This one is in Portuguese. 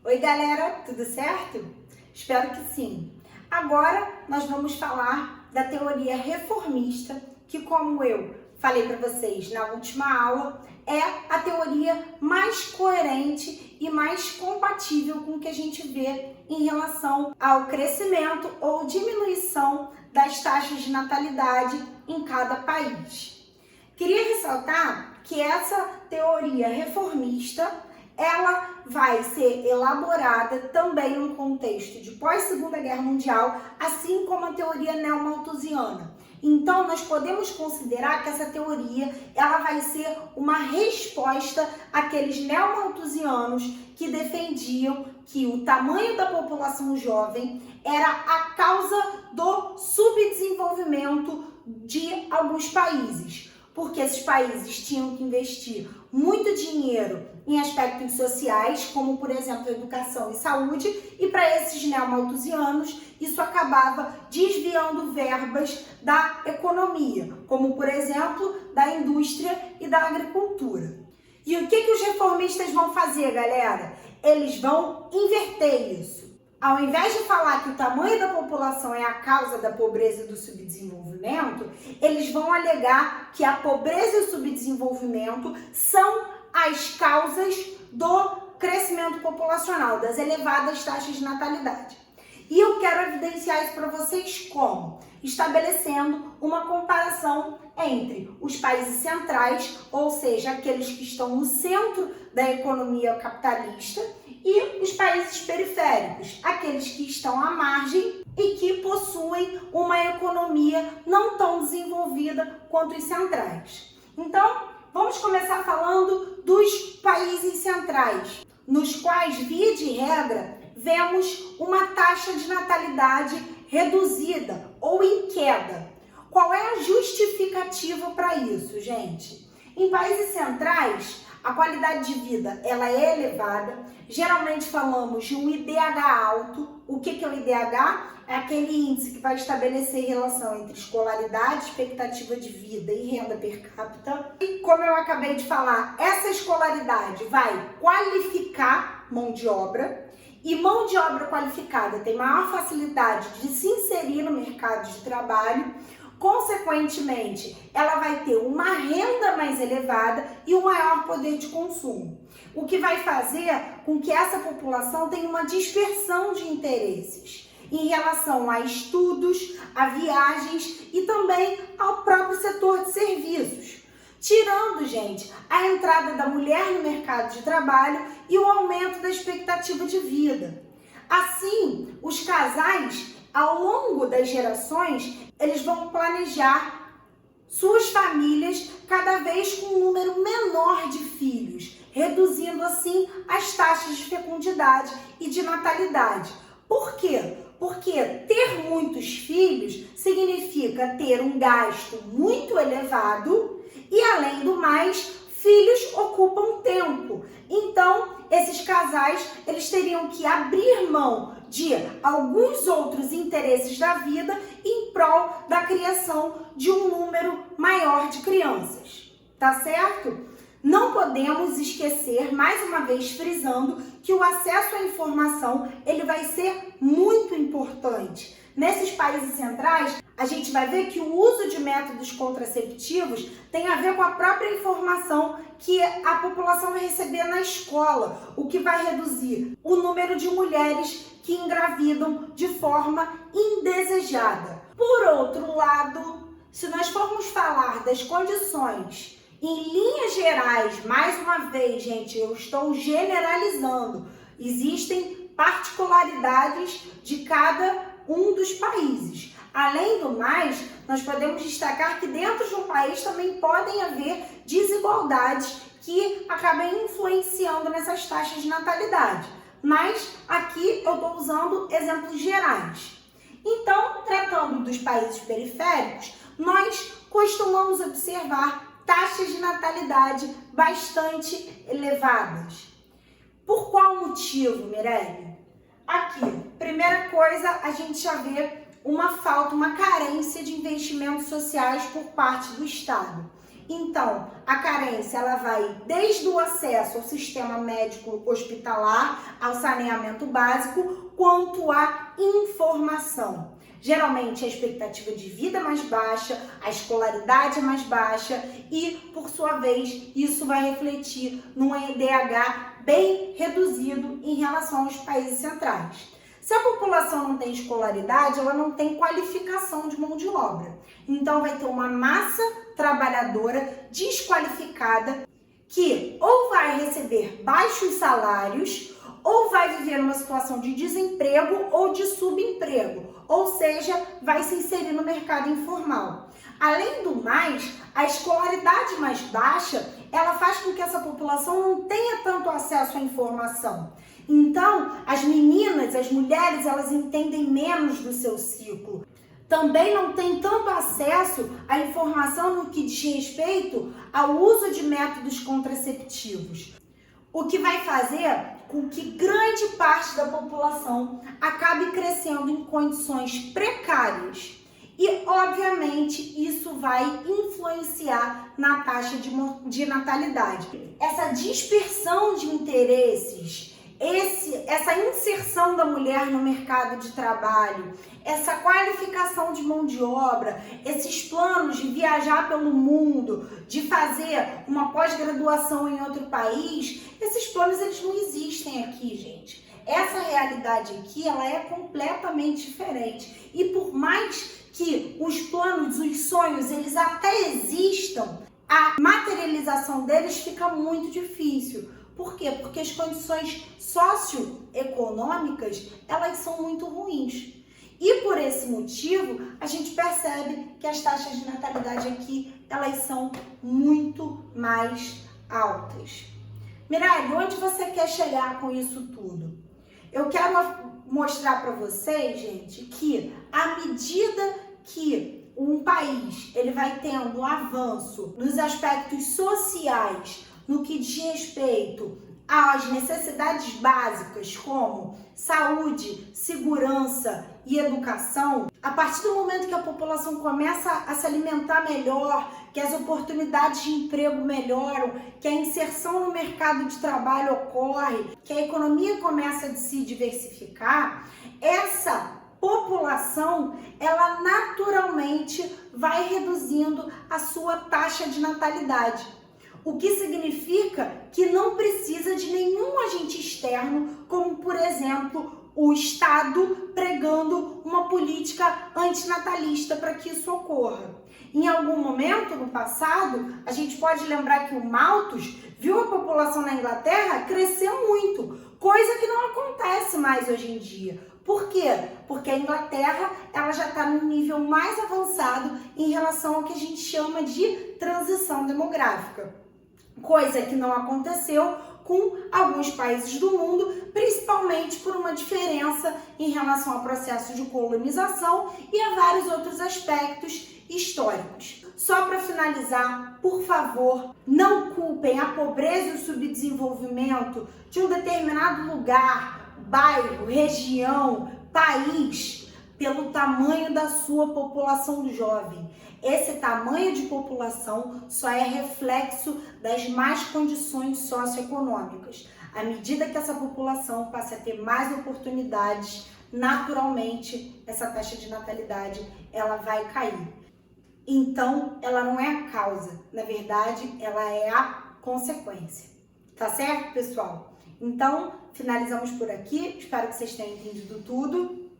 Oi galera, tudo certo? Espero que sim. Agora nós vamos falar da teoria reformista, que como eu falei para vocês na última aula, é a teoria mais coerente e mais compatível com o que a gente vê em relação ao crescimento ou diminuição das taxas de natalidade em cada país. Queria ressaltar que essa teoria reformista ela vai ser elaborada também num contexto de pós-Segunda Guerra Mundial, assim como a teoria neomalthusiana. Então, nós podemos considerar que essa teoria ela vai ser uma resposta àqueles neomalthusianos que defendiam que o tamanho da população jovem era a causa do subdesenvolvimento de alguns países, porque esses países tinham que investir muito dinheiro em aspectos sociais, como, por exemplo, educação e saúde, e para esses neomalthusianos, isso acabava desviando verbas da economia, como, por exemplo, da indústria e da agricultura. E o que os reformistas vão fazer, galera? Eles vão inverter isso. Ao invés de falar que o tamanho da população é a causa da pobreza e do subdesenvolvimento, eles vão alegar que a pobreza e o subdesenvolvimento são as causas do crescimento populacional, das elevadas taxas de natalidade. E eu quero evidenciar isso para vocês como? Estabelecendo uma comparação entre os países centrais, ou seja, aqueles que estão no centro da economia capitalista, e os países periféricos, aqueles que estão à margem e que possuem uma economia não tão desenvolvida quanto os centrais. Então, vamos começar falando dos países centrais, nos quais, via de regra, vemos uma taxa de natalidade reduzida ou em queda. Qual é a justificativa para isso, gente? Em países centrais, a qualidade de vida ela é elevada. Geralmente falamos de um IDH alto. O que é o IDH? É aquele índice que vai estabelecer relação entre escolaridade, expectativa de vida e renda per capita. E como eu acabei de falar, essa escolaridade vai qualificar mão de obra. E mão de obra qualificada tem maior facilidade de se inserir no mercado de trabalho. Consequentemente, ela vai ter uma renda mais elevada e um maior poder de consumo, o que vai fazer com que essa população tenha uma dispersão de interesses em relação a estudos, a viagens e também ao próprio setor de serviços, tirando, gente, a entrada da mulher no mercado de trabalho e o aumento da expectativa de vida. Assim, os casais, ao longo das gerações, eles vão planejar suas famílias cada vez com um número menor de filhos, reduzindo assim as taxas de fecundidade e de natalidade. Por quê? Porque ter muitos filhos significa ter um gasto muito elevado e, além do mais, filhos ocupam tempo. Então, esses casais, eles teriam que abrir mão de alguns outros interesses da vida em prol da criação de um número maior de crianças. Tá certo? Não podemos esquecer, mais uma vez frisando, que o acesso à informação ele vai ser muito importante. Nesses países centrais, a gente vai ver que o uso de métodos contraceptivos tem a ver com a própria informação que a população vai receber na escola, o que vai reduzir o número de mulheres que engravidam de forma indesejada. Por outro lado, se nós formos falar das condições em linhas gerais, mais uma vez, gente, eu estou generalizando, existem particularidades de cada um dos países. Além do mais, nós podemos destacar que dentro de um país também podem haver desigualdades que acabem influenciando nessas taxas de natalidade. Mas aqui eu estou usando exemplos gerais. Então, tratando dos países periféricos, nós costumamos observar taxas de natalidade bastante elevadas. Por qual motivo, Mirelle? Aqui, primeira coisa, a gente já vê uma falta, uma carência de investimentos sociais por parte do Estado. Então, a carência ela vai desde o acesso ao sistema médico hospitalar, ao saneamento básico, quanto à informação. Geralmente a expectativa de vida é mais baixa, a escolaridade é mais baixa e, por sua vez, isso vai refletir num IDH bem reduzido em relação aos países centrais. Se a população não tem escolaridade, ela não tem qualificação de mão de obra. Então vai ter uma massa trabalhadora desqualificada que ou vai receber baixos salários ou vai viver numa situação de desemprego ou de subemprego, ou seja, vai se inserir no mercado informal. Além do mais, a escolaridade mais baixa, ela faz com que essa população não tenha tanto acesso à informação. Então, as meninas, as mulheres, elas entendem menos do seu ciclo. Também não tem tanto acesso à informação no que diz respeito ao uso de métodos contraceptivos. O que vai fazer com que grande parte da população acabe crescendo em condições precárias. E, obviamente, isso vai influenciar na taxa de natalidade. Essa dispersão de interesses, essa inserção da mulher no mercado de trabalho, essa qualificação de mão de obra, esses planos de viajar pelo mundo, de fazer uma pós-graduação em outro país, esses planos eles não existem aqui, gente. Essa realidade aqui, ela é completamente diferente. E por mais que os planos, os sonhos, eles até existam, a materialização deles fica muito difícil. Por quê? Porque as condições socioeconômicas, elas são muito ruins. E por esse motivo, a gente percebe que as taxas de natalidade aqui, elas são muito mais altas. Mirelle, onde você quer chegar com isso tudo? Eu quero mostrar para vocês, gente, que à medida que um país ele vai tendo um avanço nos aspectos sociais, no que diz respeito às necessidades básicas como saúde, segurança e educação, a partir do momento que a população começa a se alimentar melhor, que as oportunidades de emprego melhoram, que a inserção no mercado de trabalho ocorre, que a economia começa a se diversificar, essa população, ela naturalmente vai reduzindo a sua taxa de natalidade. O que significa que não precisa de nenhum agente externo, como, por exemplo, o Estado pregando uma política antinatalista para que isso ocorra. Em algum momento no passado, a gente pode lembrar que o Malthus viu a população na Inglaterra crescer muito, coisa que não acontece mais hoje em dia. Por quê? Porque a Inglaterra ela já está num nível mais avançado em relação ao que a gente chama de transição demográfica. Coisa que não aconteceu com alguns países do mundo, principalmente por uma diferença em relação ao processo de colonização e a vários outros aspectos históricos. Só para finalizar, por favor, não culpem a pobreza e o subdesenvolvimento de um determinado lugar, bairro, região, país, pelo tamanho da sua população jovem. Esse tamanho de população só é reflexo das más condições socioeconômicas. À medida que essa população passa a ter mais oportunidades, naturalmente essa taxa de natalidade ela vai cair. Então, ela não é a causa, na verdade, ela é a consequência. Tá certo, pessoal? Então, finalizamos por aqui. Espero que vocês tenham entendido tudo.